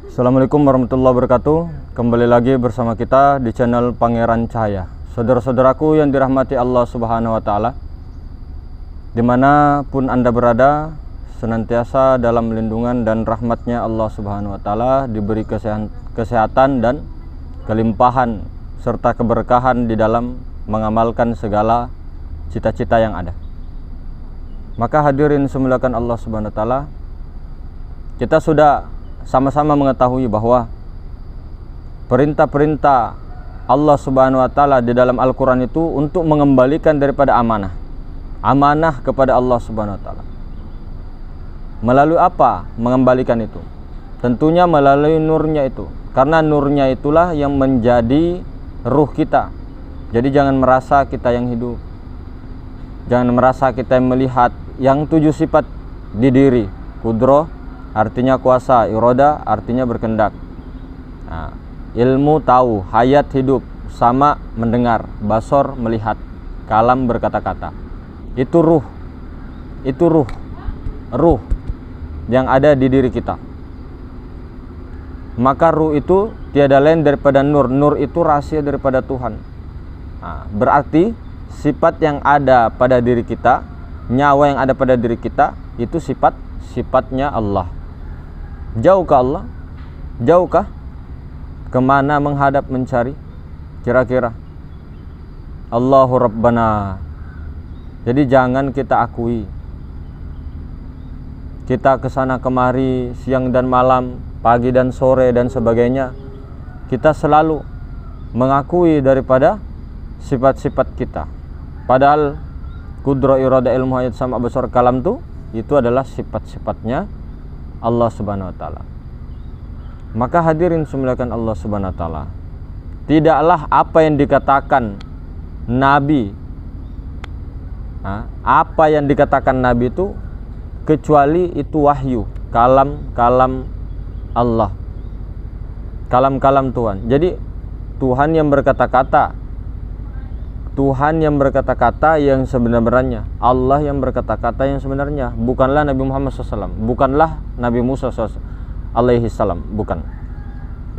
Assalamualaikum warahmatullahi wabarakatuh. Kembali lagi bersama kita di channel Pangeran Cahaya. Saudara-saudaraku yang dirahmati Allah Subhanahu wa Ta'ala, dimanapun Anda berada, senantiasa dalam lindungan dan rahmatnya Allah Subhanahu wa Ta'ala, diberi kesehatan dan kelimpahan serta keberkahan di dalam mengamalkan segala cita-cita yang ada. Maka hadirin semuliakan Allah Subhanahu wa Ta'ala, kita sudah sama-sama mengetahui bahwa perintah-perintah Allah Subhanahu wa Ta'ala di dalam Al-Quran itu untuk mengembalikan daripada amanah kepada Allah Subhanahu wa Ta'ala. Melalui apa mengembalikan itu? Tentunya melalui nurnya itu, karena nurnya itulah yang menjadi ruh kita. Jadi jangan merasa kita yang hidup, jangan merasa kita yang melihat, yang 7 sifat di diri. Kudroh artinya kuasa, iroda artinya berkendak, ilmu tahu, hayat hidup, sama mendengar, basor melihat, kalam berkata-kata. Itu ruh yang ada di diri kita. Maka ruh itu tiada lain daripada nur. Nur itu rahasia daripada Tuhan. Berarti sifat yang ada pada diri kita, nyawa yang ada pada diri kita, itu sifatnya Allah. Jauhkah Allah? Jauhkah? Kemana menghadap mencari? Kira-kira Allahu Rabbana. Jadi jangan kita akui kita kesana kemari siang dan malam, pagi dan sore dan sebagainya, kita selalu mengakui daripada sifat-sifat kita. Padahal kudro, irada, ilmu, hayat, sama, basar, kalam itu adalah sifat-sifatnya Allah Subhanahu wa Ta'ala. Maka hadirin semuliakan Allah Subhanahu wa Ta'ala, tidaklah apa yang dikatakan Nabi, apa yang dikatakan Nabi itu kecuali itu wahyu, kalam Allah, kalam Tuhan. Jadi Tuhan yang berkata-kata, Tuhan yang berkata-kata yang sebenarnya, Allah yang berkata-kata yang sebenarnya, bukanlah Nabi Muhammad SAW, bukanlah Nabi Musa alaihi salam, bukan.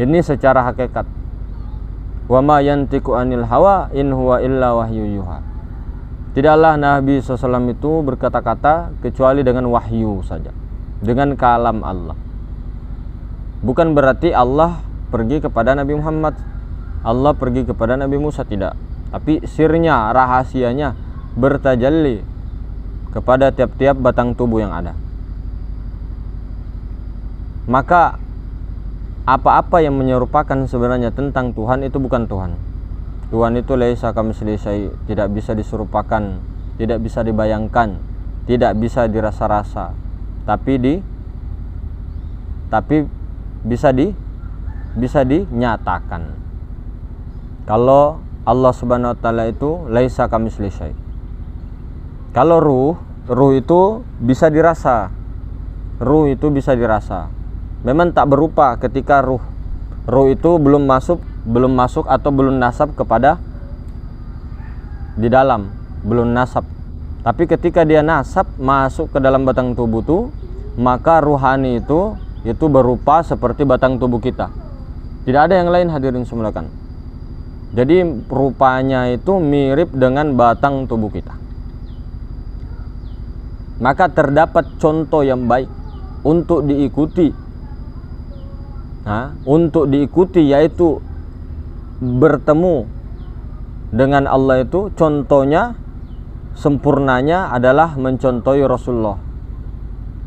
Ini secara hakikat. Wa ma yantiqu anil hawa in huwa illa wahyu yuha. Tidaklah Nabi SAW itu berkata-kata kecuali dengan wahyu saja, dengan kalam Allah. Bukan berarti Allah pergi kepada Nabi Muhammad, Allah pergi kepada Nabi Musa, tidak. Tapi sirnya, rahasianya bertajalli kepada tiap-tiap batang tubuh yang ada. Maka apa-apa yang menyerupakan sebenarnya tentang Tuhan itu bukan Tuhan. Tuhan itu laisa kamitslihi syai', tidak bisa diserupakan, tidak bisa dibayangkan, tidak bisa dirasa-rasa, tapi bisa dinyatakan. Kalau Allah Subhanahu wa Ta'ala itu laisa kamitslihi syai'. Kalau ruh itu bisa dirasa. Ruh itu bisa dirasa. Memang tak berupa ketika ruh itu belum masuk atau belum nasab kepada di dalam, belum nasab. Tapi ketika dia nasab masuk ke dalam batang tubuh itu, maka ruhani itu berupa seperti batang tubuh kita. Tidak ada yang lain, hadirin semuliakan. Jadi rupanya itu mirip dengan batang tubuh kita. Maka terdapat contoh yang baik untuk diikuti. Untuk diikuti, yaitu bertemu dengan Allah itu, contohnya, sempurnanya adalah mencontohi Rasulullah.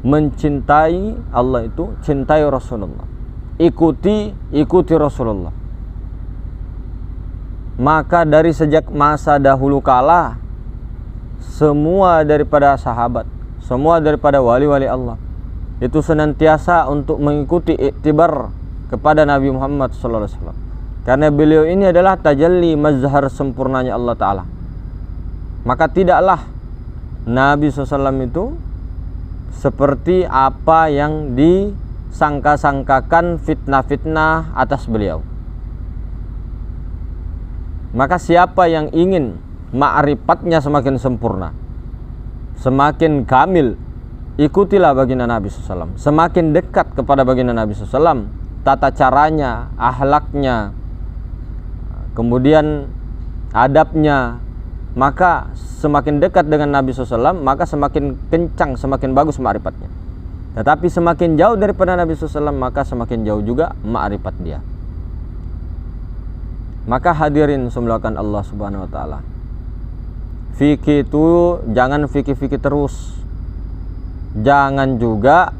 Mencintai Allah itu cintai Rasulullah. Ikuti Rasulullah. Maka dari sejak masa dahulu kala, semua daripada sahabat, semua daripada wali-wali Allah itu senantiasa untuk mengikuti iktibar kepada Nabi Muhammad SAW. Karena beliau ini adalah tajalli mazhar sempurnanya Allah Ta'ala. Maka tidaklah Nabi SAW itu seperti apa yang disangka-sangkakan fitnah-fitnah atas beliau. Maka siapa yang ingin ma'rifatnya semakin sempurna, semakin kamil, ikutilah baginda Nabi SAW. Semakin dekat kepada baginda Nabi SAW, tata caranya, akhlaknya, kemudian adabnya, maka semakin dekat dengan Nabi SAW, maka semakin kencang, semakin bagus ma'rifatnya. Tetapi semakin jauh daripada Nabi SAW, maka semakin jauh juga ma'rifat dia. Maka hadirin semulakan Allah Subhanahu wa taala, fikih itu jangan fikih-fikih terus. Jangan juga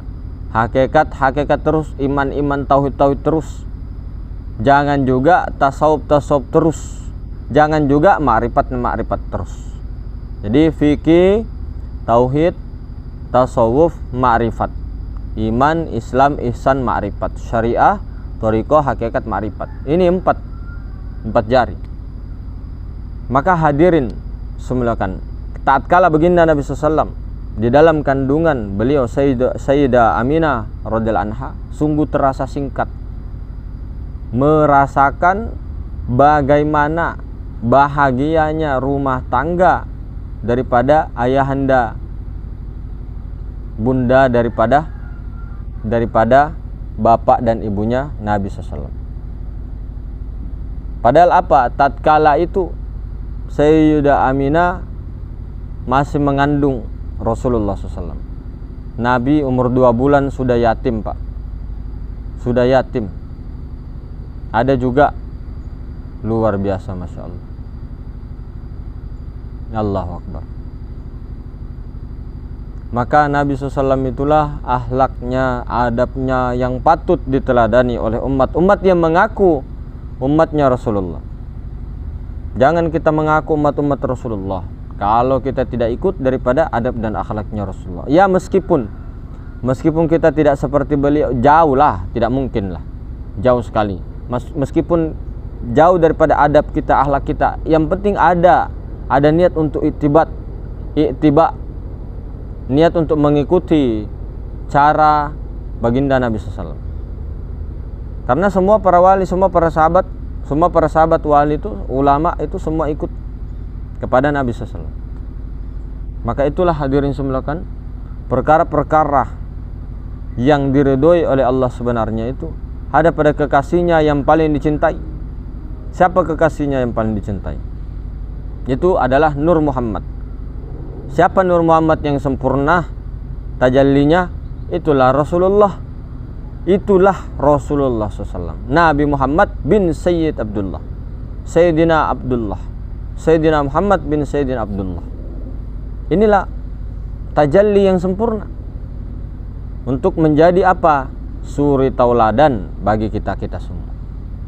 hakikat terus, iman tauhid terus. Jangan juga tasawuf terus. Jangan juga ma'rifat terus. Jadi fikih, tauhid, tasawuf, ma'rifat. Iman, Islam, ihsan, ma'rifat. Syariah, thariqah, hakikat, ma'rifat. Ini empat jari. Maka hadirin semulakan, tatkala baginda Nabi SAW di dalam kandungan beliau Sayyidah Aminah radhiyallahu anha, sungguh terasa singkat merasakan bagaimana bahagianya rumah tangga daripada ayahanda, bunda daripada bapak dan ibunya Nabi SAW. Padahal apa? Tatkala itu Sayyidah Aminah masih mengandung Rasulullah SAW. Nabi umur 2 bulan sudah yatim, Pak. Sudah yatim. Ada juga luar biasa, Masya Allah. Allahu Akbar. Maka Nabi SAW itulah akhlaknya, adabnya yang patut diteladani oleh umat yang mengaku umatnya Rasulullah. Jangan kita mengaku umat Rasulullah kalau kita tidak ikut daripada adab dan akhlaknya Rasulullah. Ya meskipun kita tidak seperti beliau, jauh lah, tidak mungkin lah, jauh sekali. Meskipun jauh daripada adab kita, akhlak kita, yang penting ada niat untuk ittiba, niat untuk mengikuti cara baginda Nabi SAW. Karena semua para wali, semua para sahabat wali itu, ulama itu semua ikut kepada Nabi SAW. Maka itulah hadirin semulakan, perkara-perkara yang diridhoi oleh Allah sebenarnya itu ada pada kekasihnya yang paling dicintai. Siapa kekasihnya yang paling dicintai? Itu adalah Nur Muhammad. Siapa Nur Muhammad yang sempurna tajallinya? Itulah Rasulullah. Itulah Rasulullah SAW. Nabi Muhammad bin Sayyid Abdullah, Sayyidina Abdullah, Sayyidina Muhammad bin Sayyidina Abdullah. Inilah tajalli yang sempurna untuk menjadi apa? Suri tauladan bagi kita semua.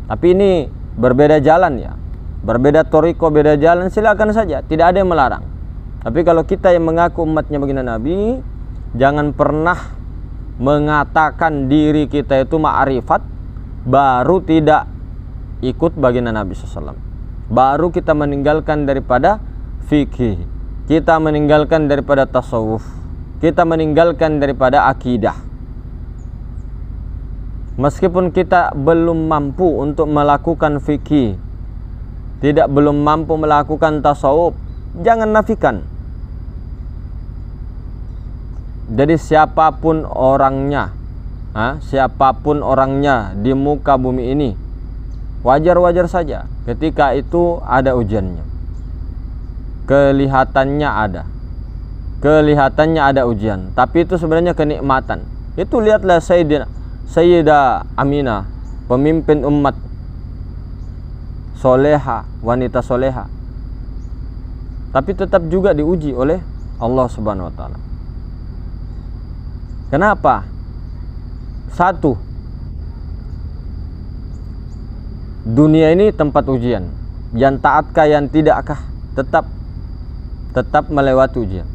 Tapi ini berbeda jalan ya, berbeda thariqah, beda jalan, silakan saja, tidak ada yang melarang. Tapi kalau kita yang mengaku umatnya baginda Nabi, jangan pernah mengatakan diri kita itu ma'rifat baru tidak ikut baginda Nabi SAW. Baru kita meninggalkan daripada fikih, kita meninggalkan daripada tasawuf, kita meninggalkan daripada akidah. Meskipun kita belum mampu untuk melakukan fikih, belum mampu melakukan tasawuf, jangan nafikan. Jadi siapapun orangnya di muka bumi ini, wajar-wajar saja ketika itu ada ujiannya. Kelihatannya ada ujian, tapi itu sebenarnya kenikmatan. Itu lihatlah Sayyidah Aminah, pemimpin umat soleha, wanita soleha, tapi tetap juga diuji oleh Allah Subhanahu wa taala. Kenapa? Satu, dunia ini tempat ujian. Yang taatkah, yang tidakkah, tetap melewati ujian.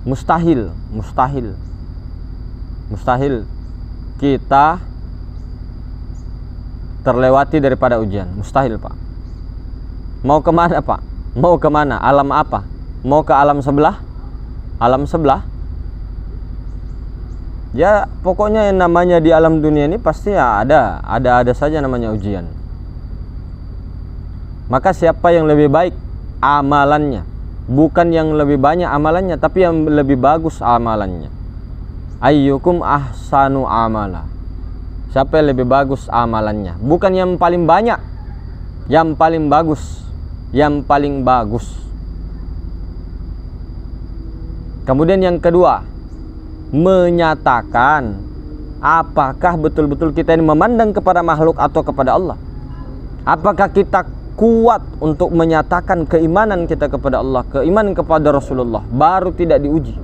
Mustahil kita terlewati daripada ujian. Mustahil, Pak. Mau kemana, Pak? Mau kemana? Alam apa? Mau ke alam sebelah? Alam sebelah? Ya pokoknya yang namanya di alam dunia ini pasti ya ada saja namanya ujian. Maka siapa yang lebih baik amalannya, bukan yang lebih banyak amalannya, tapi yang lebih bagus amalannya. Ayyukum ahsanu amala. siapa yang lebih bagus amalannya. Bukan yang paling banyak, yang paling bagus, yang paling bagus. Kemudian yang kedua, menyatakan apakah betul-betul kita ini memandang kepada makhluk atau kepada Allah. Apakah kita kuat untuk menyatakan keimanan kita kepada Allah, keimanan kepada Rasulullah, baru tidak diuji.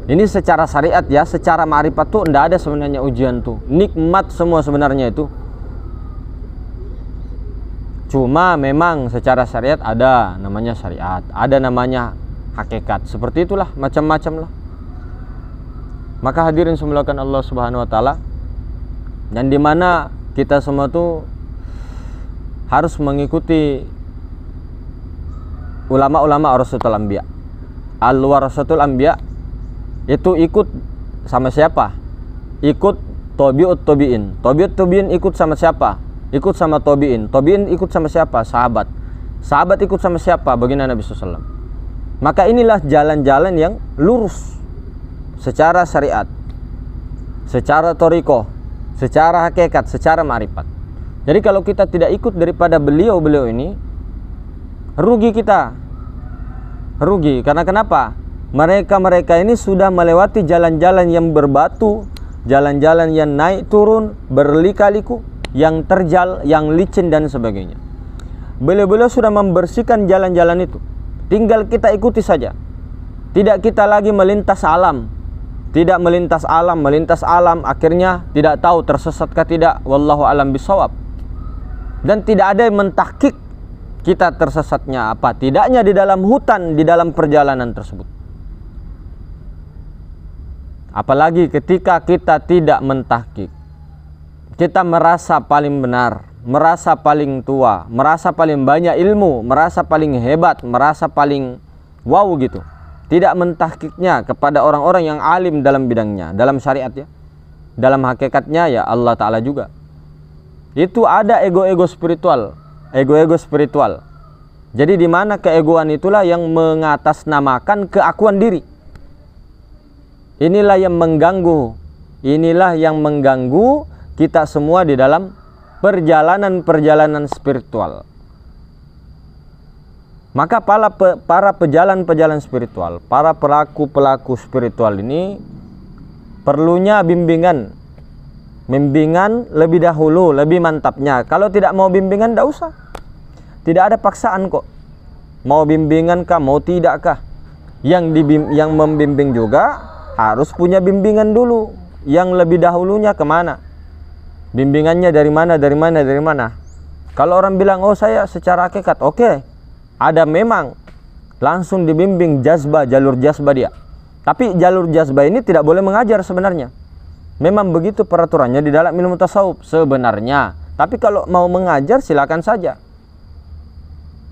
Ini secara syariat ya, secara ma'rifat tuh tidak ada sebenarnya ujian tuh. Nikmat semua sebenarnya itu. Cuma memang secara syariat ada namanya syariat, ada namanya hakikat. Seperti itulah, macam-macam lah. Maka hadirin semulakan Allah Subhanahu wa taala, dan di mana kita semua tuh harus mengikuti ulama-ulama Warasatul Anbiya. Al-Warasatul Anbiya itu ikut sama siapa? Ikut tabi'ut tabi'in. Tabi'ut tabi'in ikut sama siapa? Ikut sama tabi'in. Tabi'in ikut sama siapa? Sahabat. Sahabat ikut sama siapa? Baginda Nabi SAW. Maka inilah jalan-jalan yang lurus secara syariat, secara thariqah, secara hakikat, secara ma'rifat. Jadi kalau kita tidak ikut daripada beliau-beliau ini, rugi kita. Rugi, karena kenapa? Mereka-mereka ini sudah melewati jalan-jalan yang berbatu, jalan-jalan yang naik turun, berlika-liku, yang terjal, yang licin dan sebagainya. Beliau-beliau sudah membersihkan jalan-jalan itu. Tinggal kita ikuti saja. Tidak kita lagi melintas alam. Tidak melintas alam, akhirnya tidak tahu tersesat kah tidak, wallahu alam bisawab. Dan tidak ada yang mentahkik kita tersesatnya apa tidaknya di dalam hutan, di dalam perjalanan tersebut. Apalagi ketika kita tidak mentahkik, kita merasa paling benar, merasa paling tua, merasa paling banyak ilmu, merasa paling hebat, merasa paling wow gitu. Tidak mentahkiknya kepada orang-orang yang alim dalam bidangnya, dalam syariat ya, dalam hakikatnya ya Allah Ta'ala juga. Itu ada ego-ego spiritual, ego-ego spiritual. Jadi di mana keegoan itulah yang mengatasnamakan keakuan diri. Inilah yang mengganggu, inilah yang mengganggu kita semua di dalam perjalanan-perjalanan spiritual. Maka para pejalan-pejalan spiritual, para pelaku-pelaku spiritual ini perlunya bimbingan. Bimbingan lebih dahulu, lebih mantapnya. Kalau tidak mau bimbingan, tidak usah. Tidak ada paksaan kok. Mau bimbingan kah, mau tidak kah. Yang membimbing juga harus punya bimbingan dulu. Yang lebih dahulunya kemana? Bimbingannya dari mana, dari mana, dari mana? Kalau orang bilang, oh saya secara hakikat, oke. Ada memang langsung dibimbing jazbah, jalur jazbah dia. Tapi jalur jazbah ini tidak boleh mengajar sebenarnya. Memang begitu peraturannya di dalam ilmu tasawuf sebenarnya. Tapi kalau mau mengajar silakan saja.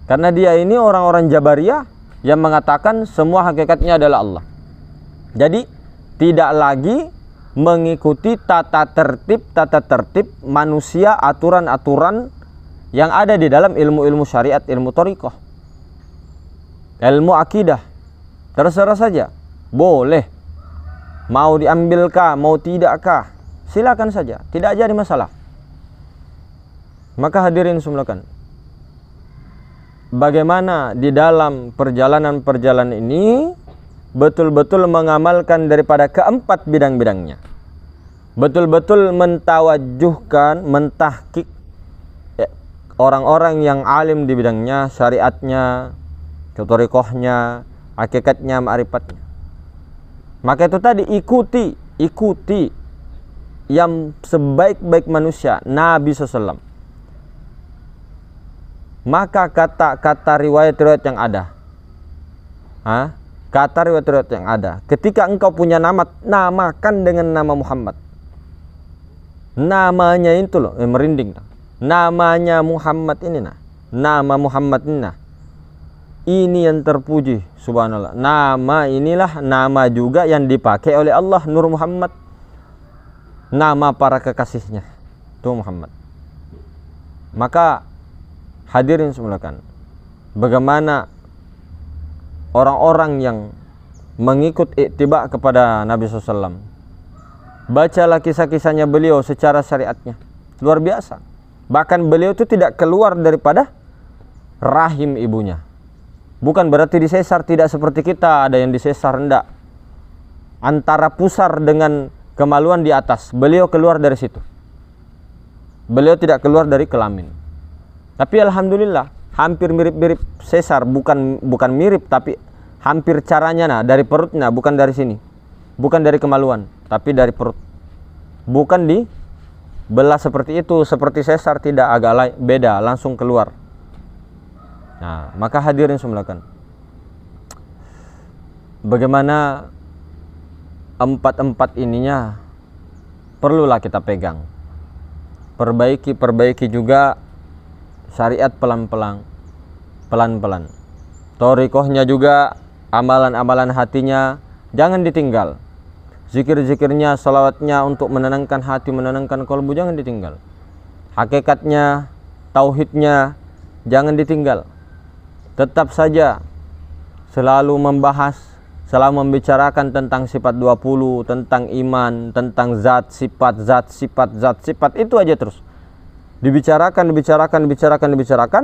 Karena dia ini orang-orang Jabariyah yang mengatakan semua hakikatnya adalah Allah. Jadi tidak lagi mengikuti tata tertib manusia, aturan-aturan yang ada di dalam ilmu-ilmu syariat, ilmu thariqah, ilmu akidah. Terserah saja, boleh mau diambilkah, mau tidakkah, silakan saja, tidak jadi masalah. Maka hadirin semulakan, bagaimana di dalam perjalanan-perjalanan ini betul-betul mengamalkan daripada keempat bidang-bidangnya, betul-betul mentawajuhkan, mentahkik orang-orang yang alim di bidangnya, syariatnya, thariqahnya, hakikatnya, ma'rifatnya. Maka itu tadi ikuti yang sebaik-baik manusia, Nabi SAW. Maka kata riwayat-riwayat yang ada, kata riwayat-riwayat yang ada, ketika engkau punya nama, namakan dengan nama Muhammad. Namanya itu loh, merinding. Namanya Muhammad ini nah, nama Muhammad ini nah, ini yang terpuji, subhanallah. Nama inilah nama juga yang dipakai oleh Allah, Nur Muhammad. Nama para kekasihnya, itu Muhammad. Maka hadirin semulakan, bagaimana orang-orang yang mengikut ittiba kepada Nabi SAW, Bacalah kisah-kisahnya beliau secara syariatnya. Luar biasa. Bahkan beliau itu tidak keluar daripada rahim ibunya. Bukan berarti disesar, tidak seperti kita, ada yang disesar, enggak. Antara pusar dengan kemaluan di atas, beliau keluar dari situ. Beliau tidak keluar dari kelamin. Tapi alhamdulillah, hampir mirip-mirip sesar, bukan mirip, tapi hampir caranya dari perutnya, bukan dari sini. Bukan dari kemaluan, tapi dari perut. Bukan dibelah seperti itu, seperti sesar, tidak, agak beda, langsung keluar. Nah, maka hadirin semulakan, bagaimana empat ininya perlulah kita pegang. Perbaiki juga syariat pelan-pelan. Thariqahnya juga, amalan-amalan hatinya jangan ditinggal. Zikir-zikirnya, salawatnya untuk menenangkan hati, menenangkan kalbu, jangan ditinggal. Hakikatnya, tauhidnya jangan ditinggal. Tetap saja selalu membahas, selalu membicarakan tentang sifat 20, tentang iman, tentang zat sifat, itu aja terus. Dibicarakan,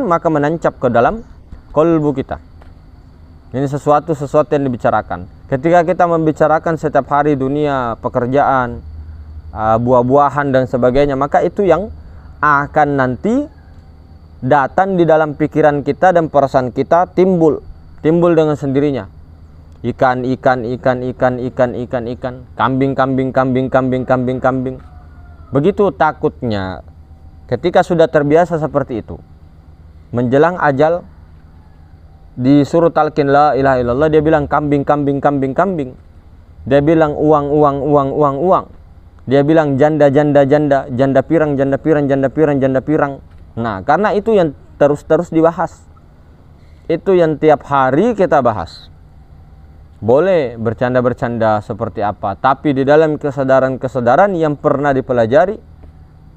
maka menancap ke dalam kalbu kita. Ini sesuatu yang dibicarakan. Ketika kita membicarakan setiap hari dunia, pekerjaan, buah-buahan dan sebagainya, maka itu yang akan nanti datang di dalam pikiran kita dan perasaan kita, timbul dengan sendirinya. Ikan, kambing. Begitu takutnya ketika sudah terbiasa seperti itu. Menjelang ajal, disuruh talqin la ilaha illallah, dia bilang kambing. Dia bilang uang. Dia bilang janda pirang. Nah, karena itu yang terus dibahas. Itu yang tiap hari kita bahas. Boleh bercanda seperti apa, tapi di dalam kesadaran yang pernah dipelajari,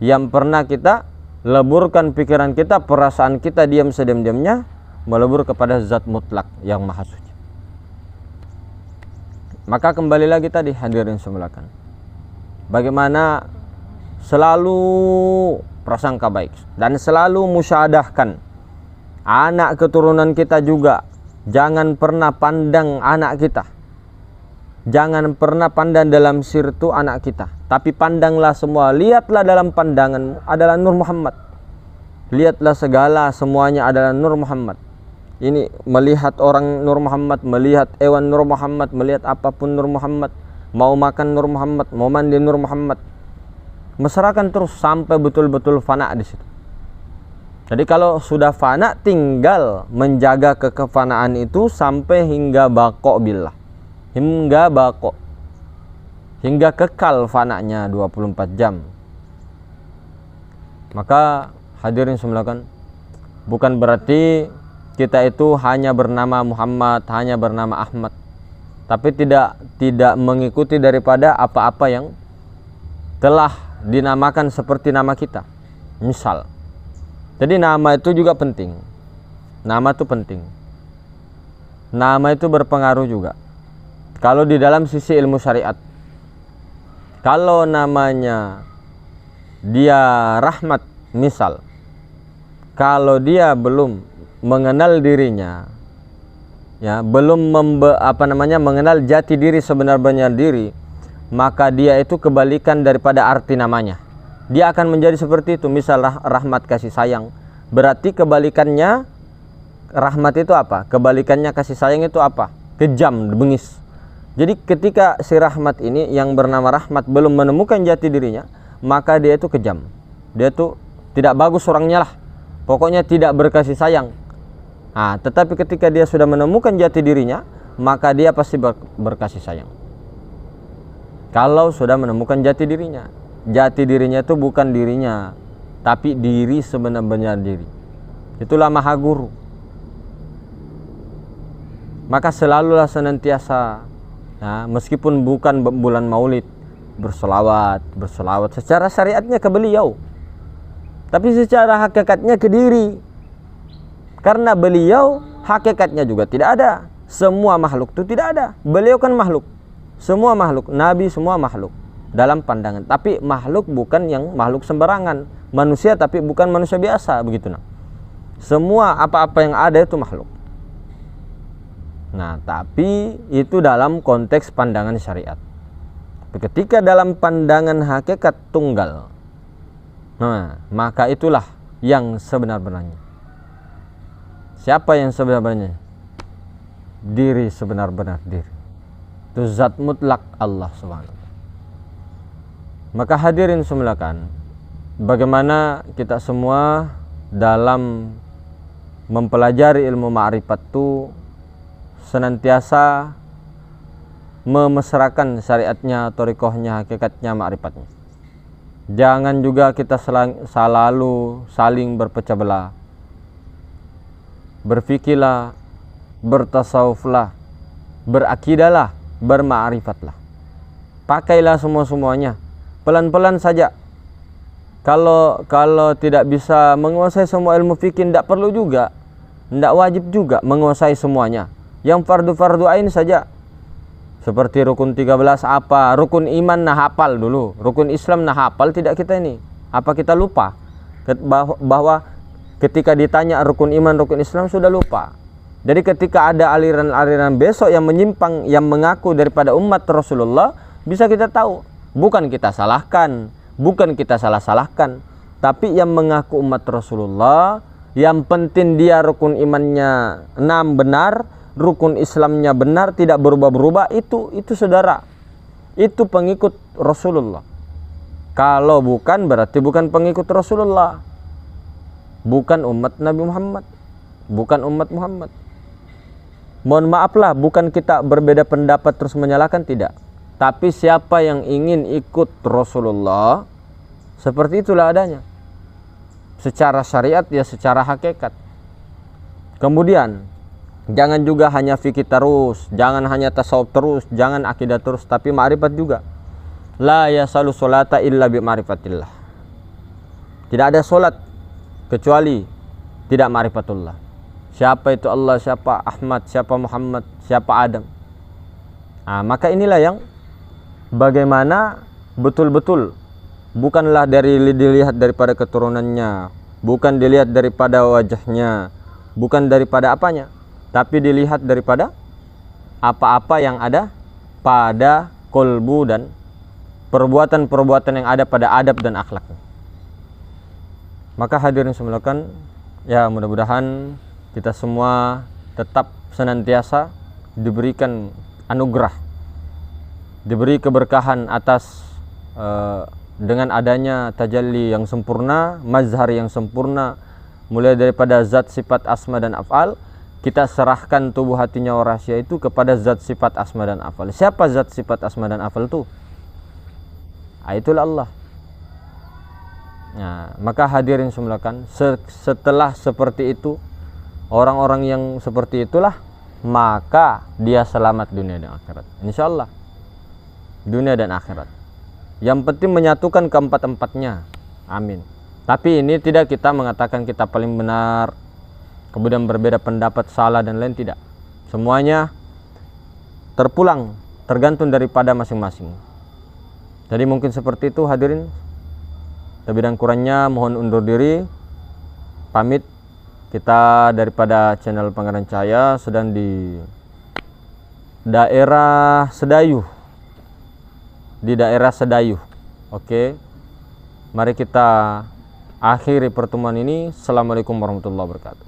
yang pernah kita leburkan pikiran kita, perasaan kita diam sediam-diamnya, melebur kepada zat mutlak yang maha suci. Maka kembali lagi tadi, hadirin semulakan, bagaimana selalu prasangka baik dan selalu musyahadahkan anak keturunan kita juga. Jangan pernah pandang anak kita, jangan pernah pandang dalam sirtu anak kita, tapi pandanglah semua. Lihatlah dalam pandanganmu adalah Nur Muhammad. Lihatlah segala semuanya adalah Nur Muhammad. Ini melihat orang Nur Muhammad, melihat hewan Nur Muhammad, melihat apapun Nur Muhammad, mau makan Nur Muhammad, mau mandi Nur Muhammad. Mesrakan terus sampai betul-betul fana di situ. Jadi kalau sudah fana, tinggal menjaga kekefanaan itu sampai hingga baqo billah. Hingga kekal fananya 24 jam. Maka hadirin semulakan, bukan berarti kita itu hanya bernama Muhammad, hanya bernama Ahmad, tapi tidak mengikuti daripada apa-apa yang telah dinamakan seperti nama kita. Misal, jadi nama itu juga penting. Nama itu penting. Nama itu berpengaruh juga. Kalau di dalam sisi ilmu syariat, kalau namanya dia Rahmat, misal, kalau dia belum mengenal dirinya, ya, belum mengenal jati diri sebenar-benarnya diri, maka dia itu kebalikan daripada arti namanya. Dia akan menjadi seperti itu. Misal rahmat, kasih sayang, berarti kebalikannya rahmat itu apa? Kebalikannya kasih sayang itu apa? Kejam, bengis. Jadi ketika si Rahmat ini yang bernama Rahmat belum menemukan jati dirinya, maka dia itu kejam. Dia itu tidak bagus orangnya lah. Pokoknya tidak berkasih sayang. Nah, tetapi ketika dia sudah menemukan jati dirinya, maka dia pasti berkasih sayang. Kalau sudah menemukan jati dirinya. Jati dirinya itu bukan dirinya, tapi diri sebenar-benar diri. Itulah Maha Guru. Maka selalulah senantiasa, nah, meskipun bukan bulan Maulid, berselawat secara syariatnya ke beliau, tapi secara hakikatnya ke diri. Karena beliau hakikatnya juga tidak ada. Semua makhluk itu tidak ada. Beliau kan makhluk. Semua makhluk, Nabi semua makhluk. dalam pandangan. Tapi makhluk bukan yang makhluk sembarangan. Manusia tapi bukan manusia biasa, begitu nah. Semua apa-apa yang ada itu makhluk. Nah, tapi itu dalam konteks pandangan syariat. Ketika dalam pandangan hakikat tunggal, nah, maka itulah yang sebenar-benarnya. Siapa yang sebenar-benarnya? Diri sebenar-benar diri. Itu zat mutlak Allah Subhanahu. Maka hadirin semulakan, bagaimana kita semua dalam mempelajari ilmu ma'rifat itu senantiasa memesrakan syariatnya, thariqahnya, hakikatnya, ma'rifatnya. Jangan juga kita selalu saling berpecah belah. Berfikirlah, bertasawuflah, berakidahlah, berma'rifatlah. Pakailah semua-semuanya. Pelan-pelan saja. Kalau tidak bisa menguasai semua ilmu fikih, tidak perlu juga, tidak wajib juga menguasai semuanya. Yang fardu-fardu ain saja. Seperti rukun 13 apa, rukun iman nah hafal dulu, rukun Islam nah hafal tidak kita ini. Apa kita lupa bahwa ketika ditanya rukun iman, rukun Islam sudah lupa. Jadi ketika ada aliran-aliran besok yang menyimpang, yang mengaku daripada umat Rasulullah, bisa kita tahu. Bukan kita salahkan, bukan kita salah-salahkan, tapi yang mengaku umat Rasulullah, yang penting dia rukun imannya 6 benar, rukun Islamnya benar, tidak berubah-berubah, itu saudara, itu pengikut Rasulullah. Kalau bukan, berarti bukan pengikut Rasulullah, bukan umat Nabi Muhammad, bukan umat Muhammad. Mohon maaflah, bukan kita berbeda pendapat terus menyalahkan, tidak. Tapi siapa yang ingin ikut Rasulullah, seperti itulah adanya. Secara syariat ya secara hakikat. Kemudian jangan juga hanya fikih terus, jangan hanya tasawuf terus, jangan akidah terus, tapi ma'rifat juga. La yasalu sholata illa bi ma'rifatillah. Tidak ada solat kecuali tidak ma'rifatullah. Siapa itu Allah, siapa Ahmad, siapa Muhammad, siapa Adam. Nah, maka inilah yang bagaimana betul-betul, bukanlah dilihat daripada keturunannya, bukan dilihat daripada wajahnya, bukan daripada apanya, tapi dilihat daripada apa-apa yang ada pada kolbu dan perbuatan-perbuatan yang ada pada adab dan akhlaknya. Maka hadirin semulakan, ya mudah-mudahan kita semua tetap senantiasa diberikan anugerah, diberi keberkahan atas dengan adanya tajalli yang sempurna, mazhar yang sempurna, mulai daripada zat sifat asma dan af'al. Kita serahkan tubuh hatinya rahasia itu kepada zat sifat asma dan af'al. Siapa zat sifat asma dan af'al itu? Itulah Allah. Nah, maka hadirin semulakan, setelah seperti itu, orang-orang yang seperti itulah, maka dia selamat dunia dan akhirat, insyaallah. Dunia dan akhirat. Yang penting menyatukan keempat-empatnya. Amin. Tapi ini tidak kita mengatakan kita paling benar, kemudian berbeda pendapat, salah dan lain, tidak. Semuanya terpulang, tergantung daripada masing-masing. Jadi mungkin seperti itu hadirin. Lebih dan kurangnya mohon undur diri, pamit. Kita daripada channel Pangeran Cahaya sedang di daerah Sedayu. Di daerah Sedayu. Oke. Mari kita akhiri pertemuan ini. Assalamualaikum warahmatullahi wabarakatuh.